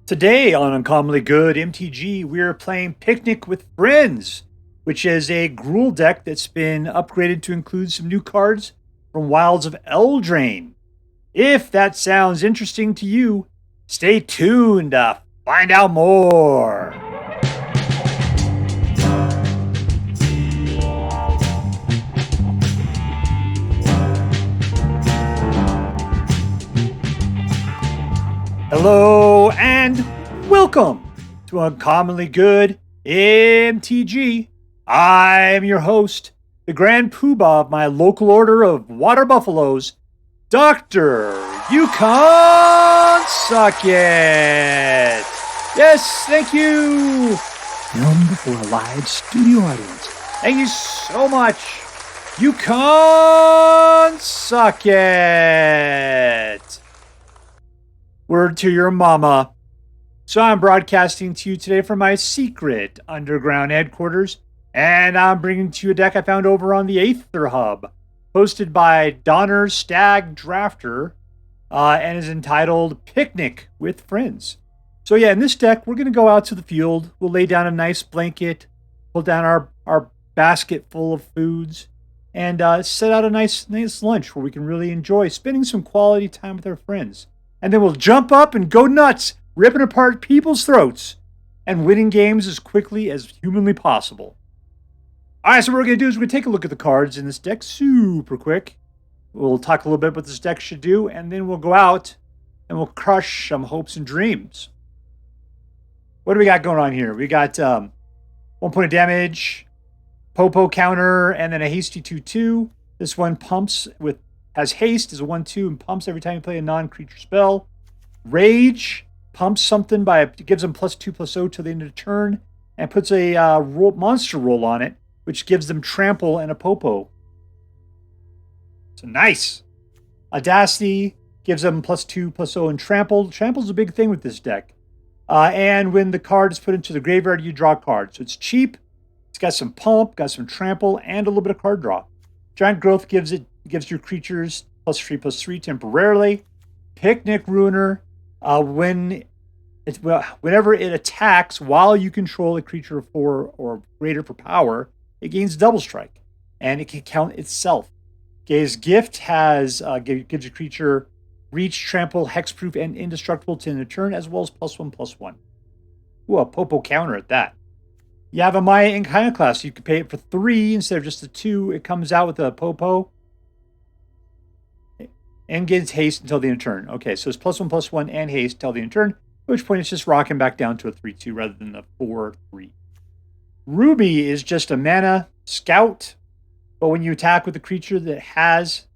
Today on Uncommonly Good MTG, we're playing Picnic with Friends, which is a GRUUL deck that's been upgraded to include some new cards from Wilds of Eldraine. If that sounds interesting to you, stay tuned to find out more. Hello and welcome to Uncommonly Good MTG. I'm your host, the Grand Poobah of my local order of water buffaloes, Dr. Yukon Suck It. Yes, thank you. Filmed before a live studio audience. Thank you so much. Yukon Suck It. Word to your mama. So I'm broadcasting to you today from my secret underground headquarters, and I'm bringing to you a deck I found over on the Aether Hub, hosted by DonnerstagsDrafter, and is entitled Picnic with Friends. So yeah, in this deck, we're going to go out to the field. We'll lay down a nice blanket, pull down our basket full of foods, and set out a nice lunch where we can really enjoy spending some quality time with our friends. And then we'll jump up and go nuts, ripping apart people's throats and winning games as quickly as humanly possible. All right, so what we're going to do is we're going to take a look at the cards in this deck super quick. We'll talk a little bit what this deck should do, and then we'll go out and we'll crush some hopes and dreams. What do we got going on here? We got 1 point of damage, Popo counter, and then a hasty 2/2. This one has haste as a 1/2 and pumps every time you play a non-creature spell. Rage pumps something gives them +2/+0 till the end of the turn, and puts a monster roll on it, which gives them trample and a Popo. So nice. Audacity gives them +2/+0 and trample. Trample's a big thing with this deck. And when the card is put into the graveyard, you draw a card. So it's cheap. It's got some pump, got some trample, and a little bit of card draw. Giant Growth gives your creatures +3/+3 temporarily. Picnic Ruiner, whenever it attacks while you control a creature of 4 or greater for power, it gains double strike, and it can count itself. Gaea's Gift gives your creature reach, trample, hexproof, and indestructible to end a turn, as well as +1/+1. Ooh, a Popo counter at that. Yavimaya Iconoclast, you can pay it for 3 instead of just a 2. It comes out with a Popo and gets haste until the end of turn. Okay, so it's +1/+1 and haste until the end of turn, at which point it's just rocking back down to a 3/2 rather than a 4/3. Ruby is just a mana scout, but when you attack with a creature that has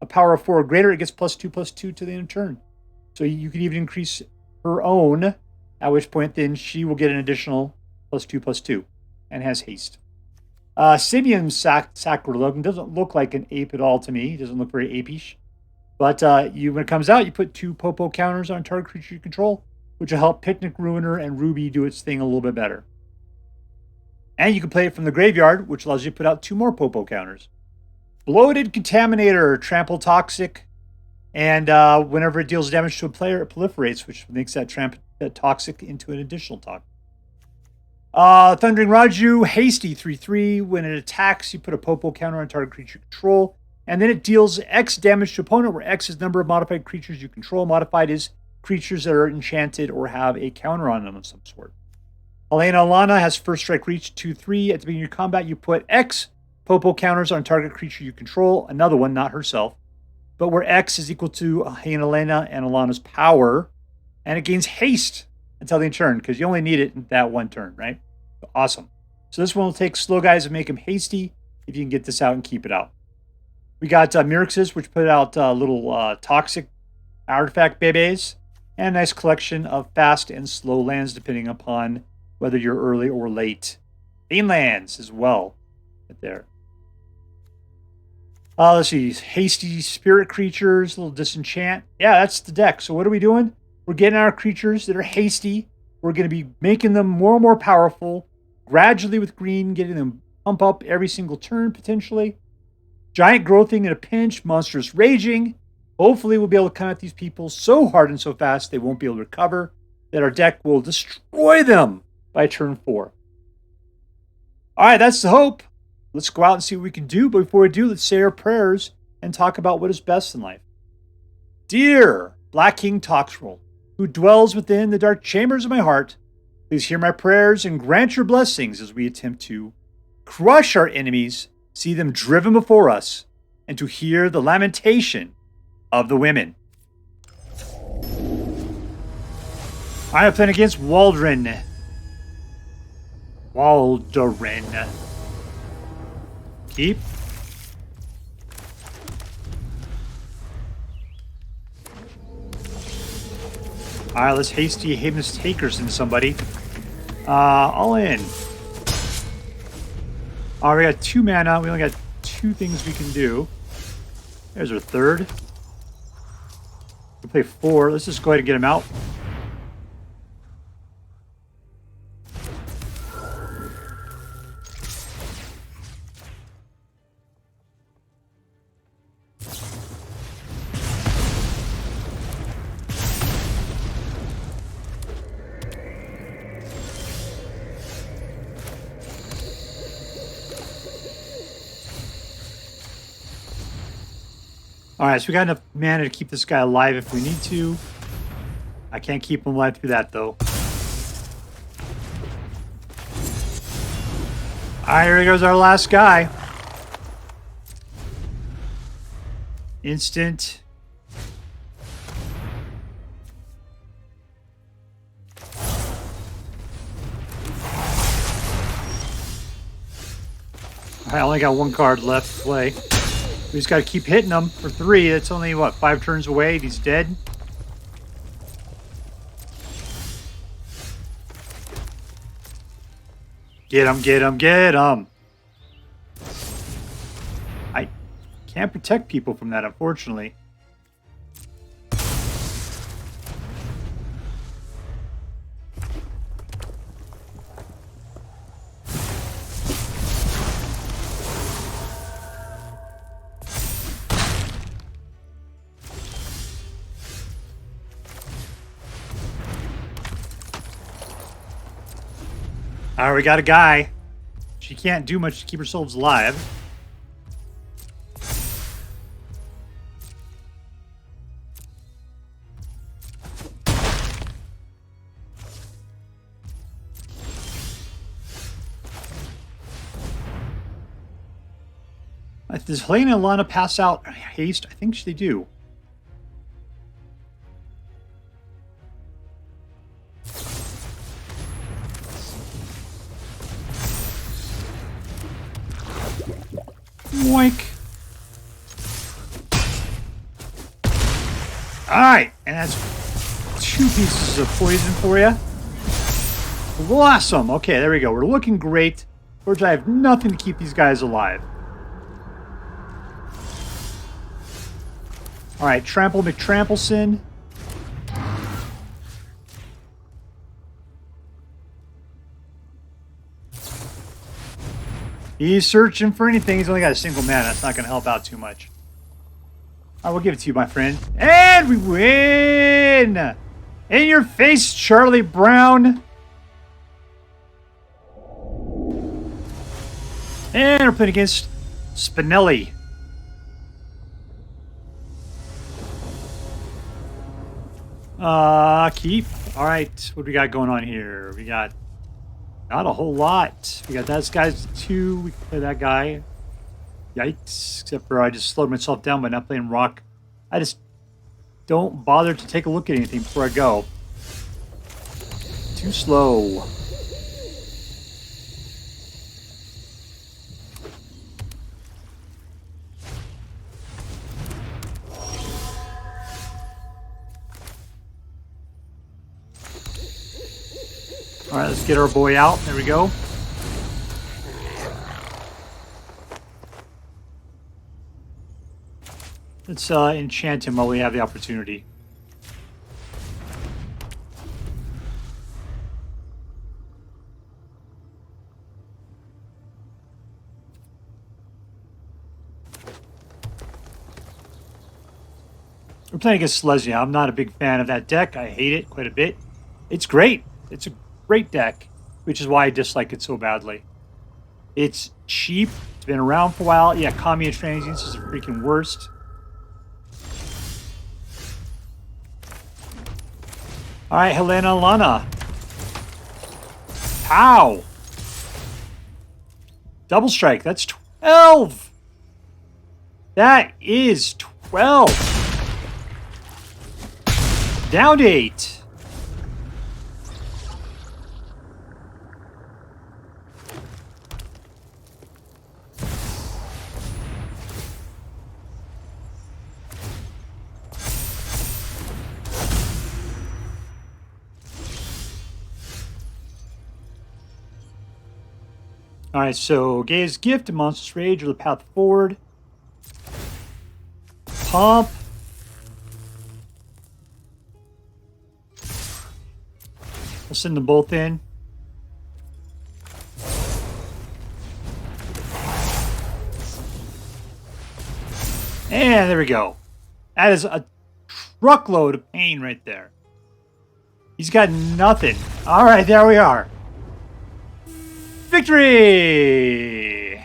a power of 4 or greater, it gets +2/+2 to the end of turn. So you can even increase her own, at which point then she will get an additional +2/+2 and has haste. Simian Simulacrum doesn't look like an ape at all to me. It doesn't look very apish. But when it comes out, you put 2 Popo counters on target creature you control, which will help Picnic Ruiner and Ruby do its thing a little bit better. And you can play it from the graveyard, which allows you to put out 2 more Popo counters. Bloated Contaminator, trample toxic, and whenever it deals damage to a player, it proliferates, which makes that toxic into an additional toxic. Thundering Raiju, hasty 3/3. When it attacks, you put a Popo counter on target creature control, and then it deals X damage to opponent, where X is number of modified creatures you control. Modified is creatures that are enchanted or have a counter on them of some sort. Alena has first strike reach 2/3. At the beginning of your combat, you put X Popo counters on target creature you control. Another one, not herself, but where X is equal to Alena and Alana's power, and it gains haste until the end of turn, because you only need it in that one turn, right? Awesome. So this one will take slow guys and make them hasty if you can get this out and keep it out. We got Myrixes, which put out little toxic artifact bebes, and a nice collection of fast and slow lands, depending upon whether you're early or late. Theme lands as well, right there. Let's see, hasty spirit creatures, a little disenchant. Yeah, that's the deck. So what are we doing? We're getting our creatures that are hasty. We're going to be making them more and more powerful, gradually with green, getting them pump up every single turn, potentially. Giant Growthing in a pinch, Monstrous Raging. Hopefully we'll be able to come at these people so hard and so fast they won't be able to recover. that our deck will destroy them by turn 4. All right, that's the hope. Let's go out and see what we can do. But before we do, let's say our prayers and talk about what is best in life. Dear Black King Toxrill, who dwells within the dark chambers of my heart, please hear my prayers and grant your blessings as we attempt to crush our enemies, see them driven before us, and to hear the lamentation of the women. I am playing against Waldren. Keep. Alright, let's hasty Haven's Takers into somebody. All in. Alright, we got 2 mana. We only got 2 things we can do. There's our third. We'll play 4. Let's just go ahead and get him out. Alright, so we got enough mana to keep this guy alive if we need to. I can't keep him alive through that, though. Alright, here goes our last guy. Instant. I only got 1 card left to play. We just got to keep hitting him for 3. That's only, what, 5 turns away? He's dead. Get him, get him, get him. I can't protect people from that, unfortunately. Alright, we got a guy. She can't do much to keep herself alive. Does Halana and Alena pass out haste? I think they do. Boink. Alright, and that's 2 pieces of poison for you. Awesome. Okay, there we go. We're looking great. Fortunately, I have nothing to keep these guys alive. Alright, Trample McTrampleson. He's searching for anything. He's only got a single mana. That's not going to help out too much. I will give it to you, my friend. And we win! In your face, Charlie Brown. And we're playing against Spinelly. Keep. Alright, what do we got going on here? We got not a whole lot. We got that guy's 2. We can play that guy. Yikes. Except for I just slowed myself down by not playing rock. I just don't bother to take a look at anything before I go. Too slow. Alright, let's get our boy out. There we go. Let's enchant him while we have the opportunity. We're playing against Selesnya. I'm not a big fan of that deck. I hate it quite a bit. It's great. It's a great deck, which is why I dislike it so badly. It's cheap. It's been around for a while. Yeah, Kami and Transience is the freaking worst. All right, Halana, Alena. Pow! Double strike. That's 12. That is 12. Down to 8. All right, so Gaea's Gift and Monstrous Rage are the path forward. Pump. We'll send them both in. And there we go. That is a truckload of pain right there. He's got nothing. All right, there we are. Victory!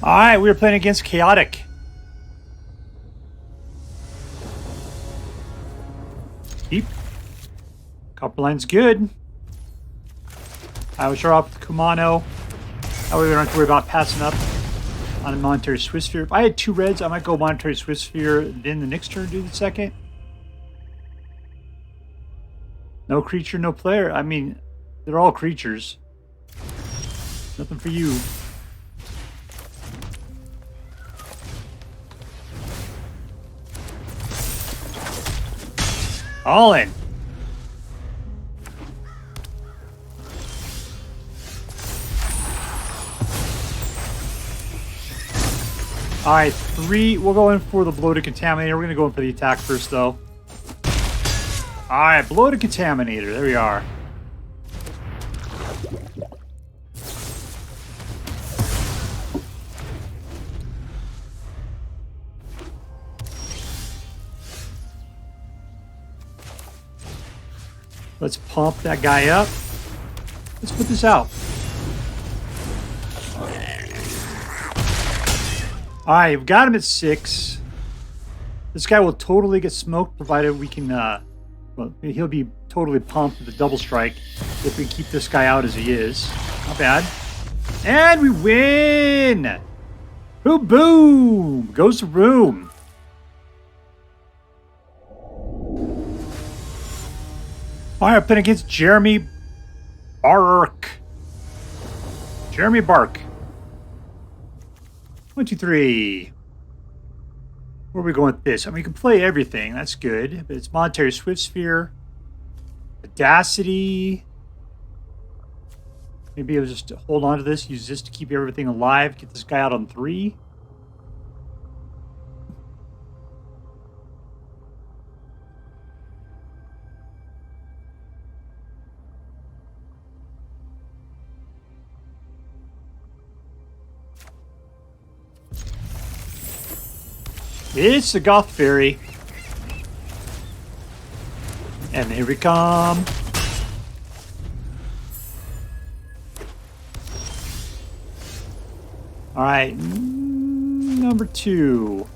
Alright, we were playing against Chaotic. Keep. Copperline's good. I will start off with Kumano. That way we don't have to worry about passing up on a Monastery Swiftspear. If I had 2 reds, I might go Monastery Swiftspear, then the next turn do the second. No creature, no player. I mean, they're all creatures. Nothing for you. All in. All right, 3. We'll go in for the Bloated Contaminator. We're going to go in for the attack first, though. All right, Bloated Contaminator. There we are. Let's pump that guy up. Let's put this out. All right, we've got him at 6. This guy will totally get smoked, provided we can... well, he'll be totally pumped with a double strike if we keep this guy out as he is. Not bad. And we win! Boom, boom! Goes the room. All right, up against JeremyBarck. JeremyBarck. 1, 2, 3. Where are we going with this? I mean, we can play everything. That's good. But it's Monastery Swiftspear. Audacity. Maybe I'll just hold on to this. Use this to keep everything alive. Get this guy out on 3. It's the Goth Fairy. And here we come. All right, number 2.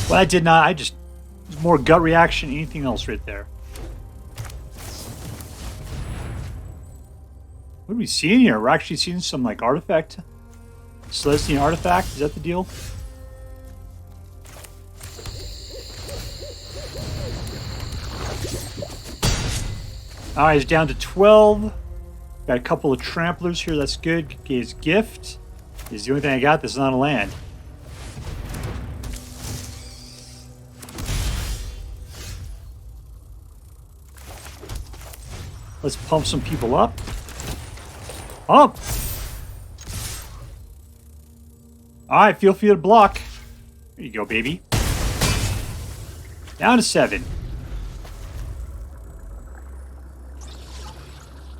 Well, I did not. I just more gut reaction than anything else right there. What are we seeing here? We're actually seeing some like artifact. Selesnya artifact. Is that the deal? Alright, he's down to 12. Got a couple of tramplers here. That's good. His gift is the only thing I got that's not a land. Let's pump some people up. Pump! Alright, feel free to block. There you go, baby. Down to 7.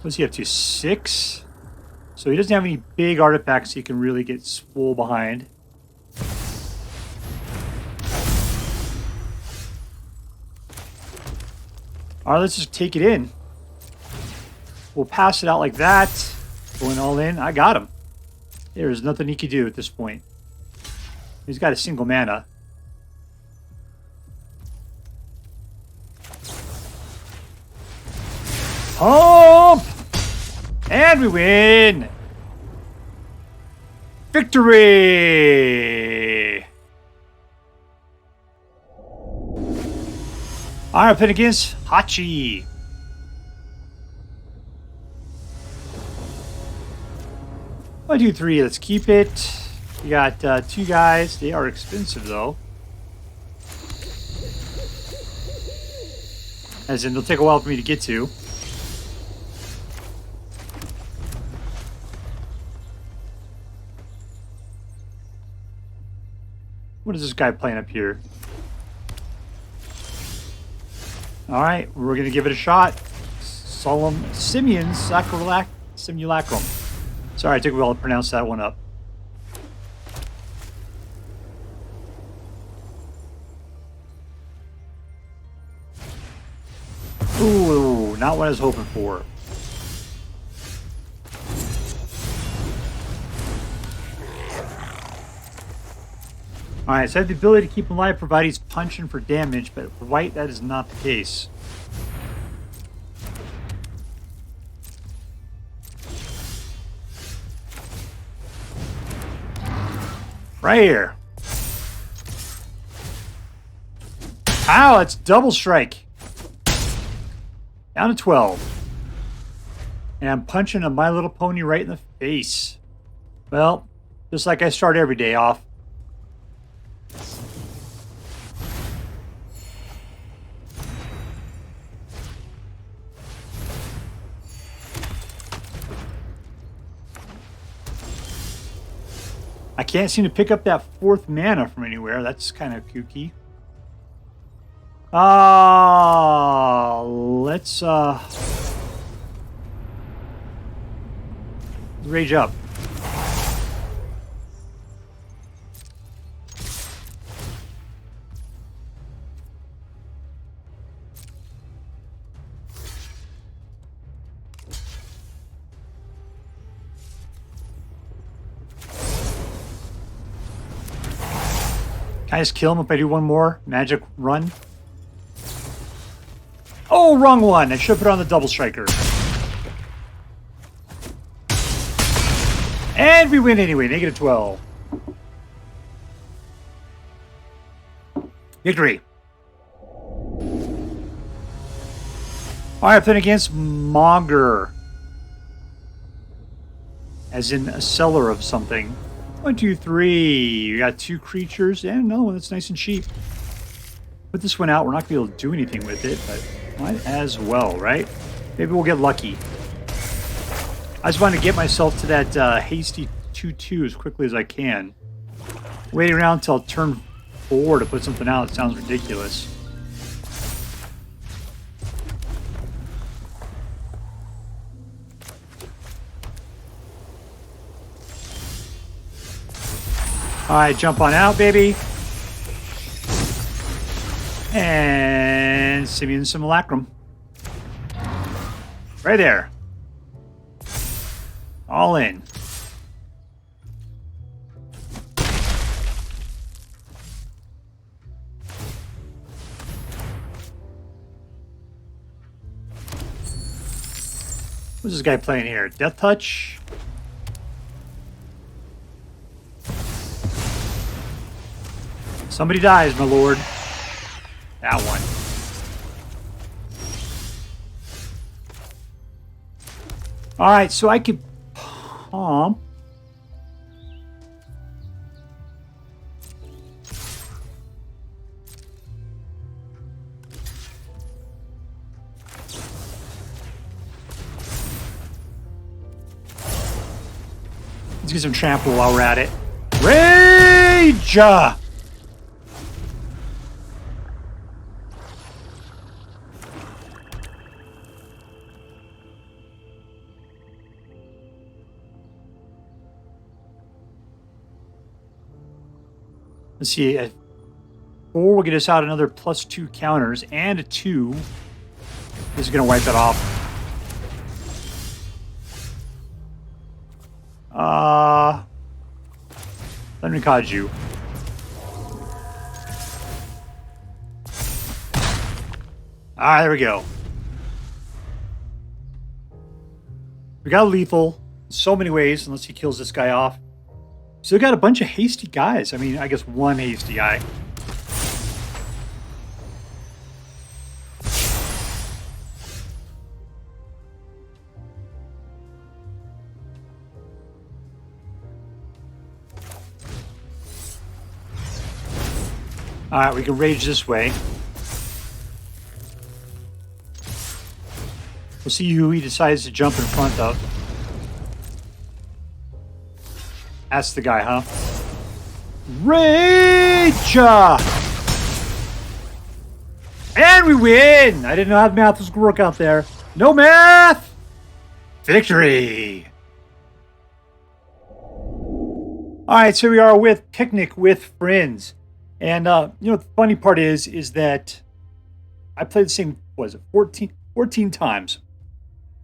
What's he up to? 6? So he doesn't have any big artifacts he can really get swole behind. All right, let's just take it in. We'll pass it out like that. Going all in. I got him. There's nothing he can do at this point. He's got a single mana. Pump! And we win! Victory! Alright, playing against Hachi. 1, 2, 3, let's keep it. We got 2 guys. They are expensive though. As in, they'll take a while for me to get to. What is this guy playing up here? Alright, we're going to give it a shot. Simian Simulacrum. Sorry, I took a while to pronounce that one up. Ooh, not what I was hoping for. Alright, so I have the ability to keep him alive provided he's punching for damage, but for white that is not the case. Right here. Ow, that's double strike. Down to 12. And I'm punching a My Little Pony right in the face. Well, just like I start every day off. I can't seem to pick up that 4th mana from anywhere. That's kind of kooky. Let's rage up. Can I just kill him if I do one more magic run? Oh, wrong one. I should have put on the double striker. And we win anyway. Negative 12. Victory. Alright, playing against Monger. As in a seller of something. 1, 2, 3. You got 2 creatures and another one that's nice and cheap. Put this one out. We're not going to be able to do anything with it, but might as well, right? Maybe we'll get lucky. I just want to get myself to that hasty 2/2 as quickly as I can. Waiting around until turn 4 to put something out sounds ridiculous. Alright, jump on out, baby. And Simian Simulacrum. Right there. All in. What's this guy playing here? Death Touch? Somebody dies, my lord. That one. Alright, so I could pump. Let's get some trample while we're at it. Rage! Let's see, a 4 will get us out another +2 counters and a 2. This is going to wipe it off. Thundering Raiju. Alright, there we go. We got lethal in so many ways, unless he kills this guy off. Still got a bunch of hasty guys. I mean, I guess one hasty guy. Alright, we can rage this way. We'll see who he decides to jump in front of. That's the guy, huh? Rage! And we win! I didn't know how the math was going to work out there. No math! Victory! Alright, so we are with Picnic with Friends. And, you know, the funny part is that I played the same, what was it, 14 times.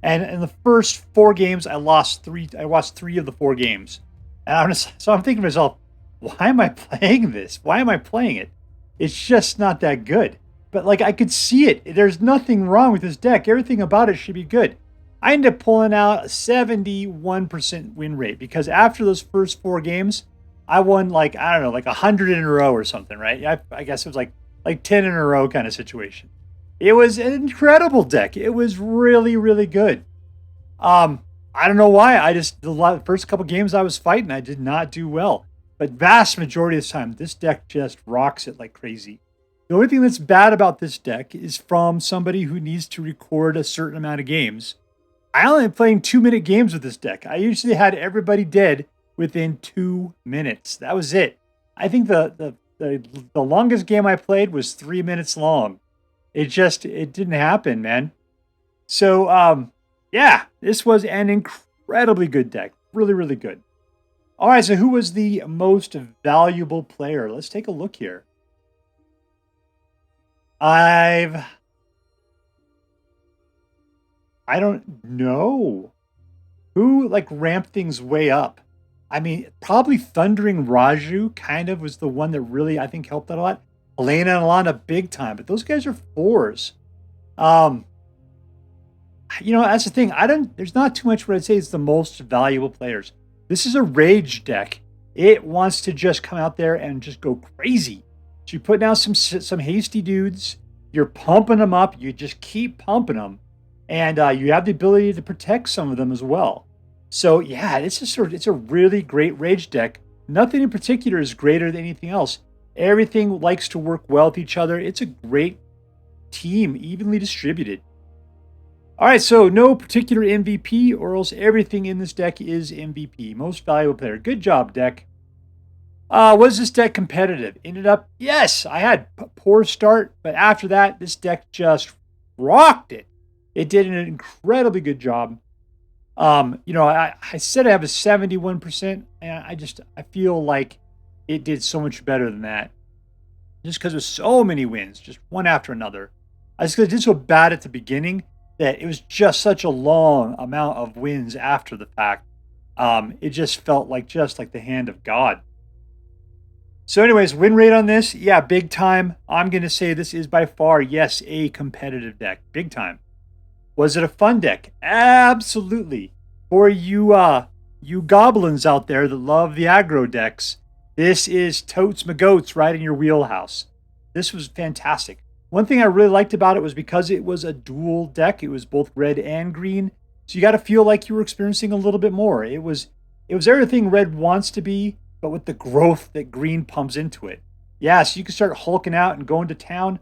And in the first 4 games, I lost 3 of the 4 games. And so I'm thinking to myself, why am I playing this? Why am I playing it? It's just not that good. But, like, I could see it. There's nothing wrong with this deck. Everything about it should be good. I ended up pulling out a 71% win rate because after those first 4 games, I won, like, I don't know, like 100 in a row or something, right? I guess it was like 10 in a row kind of situation. It was an incredible deck. It was really, really good. I don't know why. The first couple games I was fighting, I did not do well. But vast majority of the time, this deck just rocks it like crazy. The only thing that's bad about this deck is from somebody who needs to record a certain amount of games. I only am playing 2-minute games with this deck. I usually had everybody dead within 2 minutes. That was it. I think the longest game I played was 3 minutes long. It didn't happen, man. So, yeah, this was an incredibly good deck. Really, really good. All right, so who was the most valuable player? Let's take a look here. I don't know. Who, like, ramped things way up? I mean, probably Thundering Raiju kind of was the one that really, I think, helped out a lot. Alena and Halana, big time. But those guys are 4s. You know, that's the thing. There's not too much what I'd say is the most valuable players. This is a rage deck. It wants to just come out there and just go crazy. So you put down some hasty dudes. You're pumping them up. You just keep pumping them. And you have the ability to protect some of them as well. So yeah, it's a really great rage deck. Nothing in particular is greater than anything else. Everything likes to work well with each other. It's a great team, evenly distributed. All right, so no particular MVP, or else everything in this deck is MVP. Most valuable player. Good job, deck. Was this deck competitive? Ended up, yes, I had a poor start, but after that, this deck just rocked it. It did an incredibly good job. You know, I said I have a 71%, and I feel like it did so much better than that. Just because of so many wins, just one after another. I did so bad at the beginning that it was just such a long amount of wins after the fact. It just felt like the hand of God. So anyways, win rate on this, yeah, big time. I'm going to say this is by far, yes, a competitive deck. Big time. Was it a fun deck? Absolutely. For you goblins out there that love the aggro decks, this is totes magoats right in your wheelhouse. This was fantastic. One thing I really liked about it was because it was a dual deck. It was both red and green. So you got to feel like you were experiencing a little bit more. It was everything red wants to be, but with the growth that green pumps into it. Yeah, so you can start hulking out and going to town.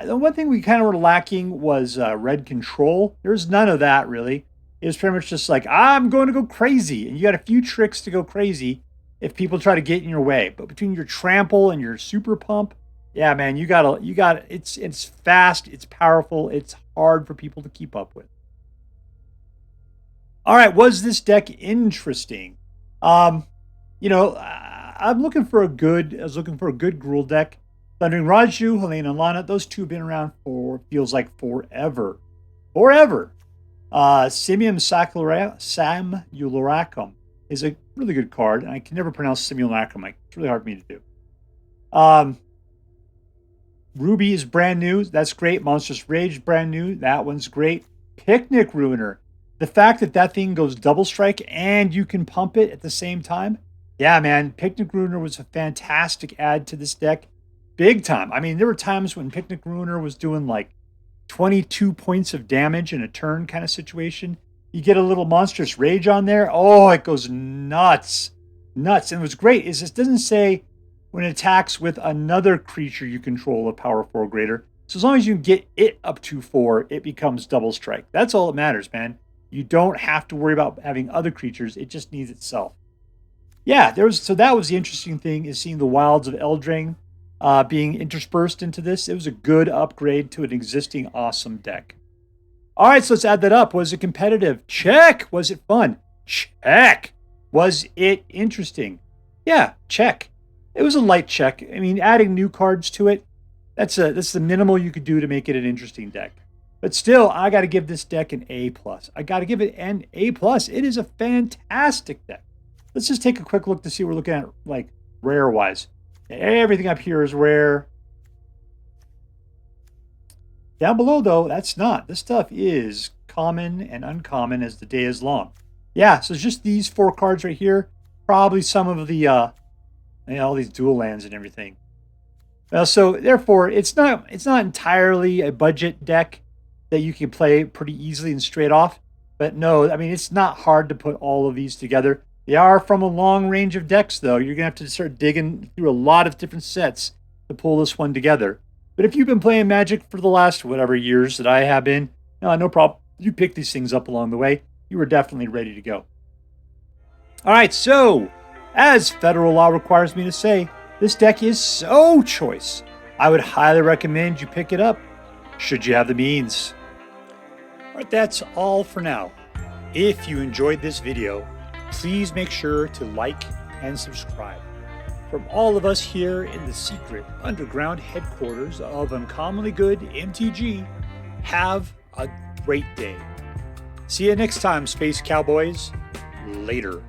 The one thing we kind of were lacking was red control. There's none of that, really. It was pretty much just like, I'm going to go crazy. And you got a few tricks to go crazy if people try to get in your way. But between your trample and your super pump, yeah, man, it's fast, it's powerful, it's hard for people to keep up with. All right, was this deck interesting? You know, I was looking for a good GRUUL deck. Thundering Raiju, Halana, and Alena, those two have been around for, feels like, forever. forever. Simian Simulacrum is a really good card, and I can never pronounce Simulacrum. It's really hard for me to do. Ruby is brand new. That's great. Monstrous Rage is brand new. That one's great. Picnic Ruiner. The fact that that thing goes double strike and you can pump it at the same time. Yeah, man. Picnic Ruiner was a fantastic add to this deck. Big time. I mean, there were times when Picnic Ruiner was doing like 22 points of damage in a turn kind of situation. You get a little Monstrous Rage on there. Oh, it goes nuts. Nuts. And what's great is this doesn't say when it attacks with another creature you control of power 4 or greater. So as long as you can get it up to 4, it becomes double strike. That's all that matters, man. You don't have to worry about having other creatures. It just needs itself. Yeah, so that was the interesting thing, is seeing the wilds of Eldraine being interspersed into this. It was a good upgrade to an existing awesome deck. All right, so let's add that up. Was it competitive? Check. Was it fun? Check. Was it interesting? Yeah, check. It was a light check. I mean, adding new cards to it, that's the minimal you could do to make it an interesting deck. But still, I got to give this deck an A+. I got to give it an A+. It is a fantastic deck. Let's just take a quick look to see what we're looking at, like, rare-wise. Everything up here is rare. Down below, though, that's not. This stuff is common and uncommon as the day is long. Yeah, so it's just these 4 cards right here. Probably some of the, all these dual lands and everything. So, therefore, it's not entirely a budget deck that you can play pretty easily and straight off. But no, I mean, it's not hard to put all of these together. They are from a long range of decks, though. You're going to have to start digging through a lot of different sets to pull this one together. But if you've been playing Magic for the last whatever years that I have been, no problem. You pick these things up along the way. You are definitely ready to go. All right, so as federal law requires me to say, this deck is so choice. I would highly recommend you pick it up, should you have the means. All right, that's all for now. If you enjoyed this video, please make sure to like and subscribe. From all of us here in the secret underground headquarters of Uncommonly Good MTG, have a great day. See you next time, Space Cowboys. Later.